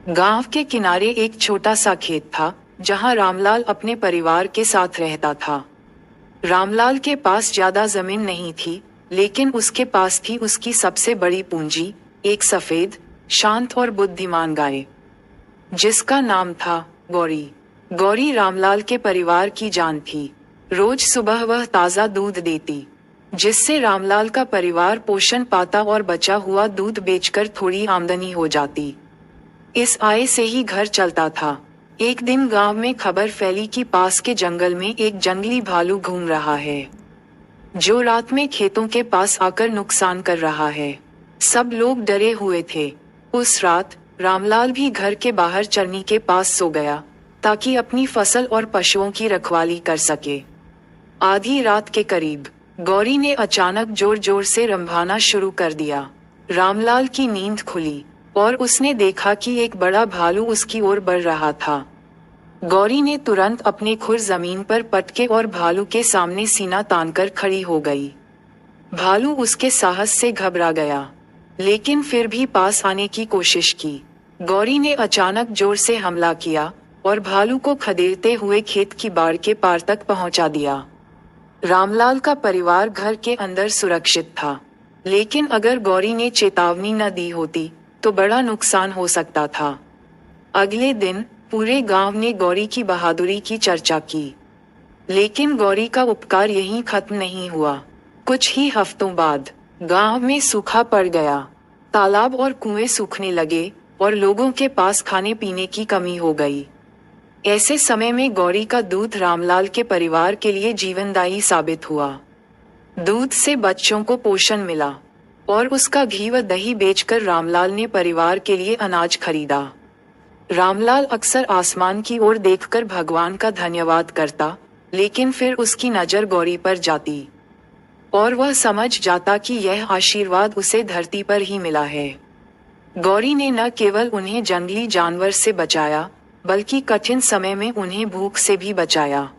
गांव के किनारे एक छोटा सा खेत था, जहां रामलाल अपने परिवार के साथ रहता था। रामलाल के पास ज्यादा जमीन नहीं थी, लेकिन उसके पास थी उसकी सबसे बड़ी पूंजी, एक सफेद, शांत और बुद्धिमान गाय, जिसका नाम था गौरी। गौरी रामलाल के परिवार की जान थी। रोज सुबह वह ताजा दूध देती, जिससे रामलाल का परिवार पोषण पाता और बचा हुआ दूध बेचकर थोड़ी आमदनी हो जाती। इस आय से ही घर चलता था। एक दिन गांव में खबर फैली कि पास के जंगल में एक जंगली भालू घूम रहा है, जो रात में खेतों के पास आकर नुकसान कर रहा है। सब लोग डरे हुए थे। उस रात रामलाल भी घर के बाहर चरनी के पास सो गया, ताकि अपनी फसल और पशुओं की रखवाली कर सके। आधी रात के करीब गौरी ने अचानक जोर जोर से रंभाना शुरू कर दिया। रामलाल की नींद खुली और उसने देखा कि एक बड़ा भालू उसकी ओर बढ़ रहा था। गौरी ने तुरंत अपने खुर जमीन पर पटके और भालू के सामने सीना तानकर खड़ी हो गई। भालू उसके साहस से घबरा गया, लेकिन फिर भी पास आने की कोशिश की। गौरी ने अचानक जोर से हमला किया और भालू को खदेड़ते हुए खेत की बाड़ के पार तक पहुंचा दिया। रामलाल का परिवार घर के अंदर सुरक्षित था, लेकिन अगर गौरी ने चेतावनी न दी होती तो बड़ा नुकसान हो सकता था। अगले दिन पूरे गांव ने गौरी की बहादुरी की चर्चा की, लेकिन गौरी का उपकार यहीं खत्म नहीं हुआ। कुछ ही हफ्तों बाद गांव में सूखा पड़ गया। तालाब और कुएं सूखने लगे और लोगों के पास खाने पीने की कमी हो गई। ऐसे समय में गौरी का दूध रामलाल के परिवार के लिए जीवनदायी साबित हुआ। दूध से बच्चों को पोषण मिला और उसका घी व दही बेचकर रामलाल ने परिवार के लिए अनाज खरीदा। रामलाल अक्सर आसमान की ओर देखकर भगवान का धन्यवाद करता, लेकिन फिर उसकी नजर गौरी पर जाती और वह समझ जाता कि यह आशीर्वाद उसे धरती पर ही मिला है। गौरी ने न केवल उन्हें जंगली जानवर से बचाया, बल्कि कठिन समय में उन्हें भूख से भी बचाया।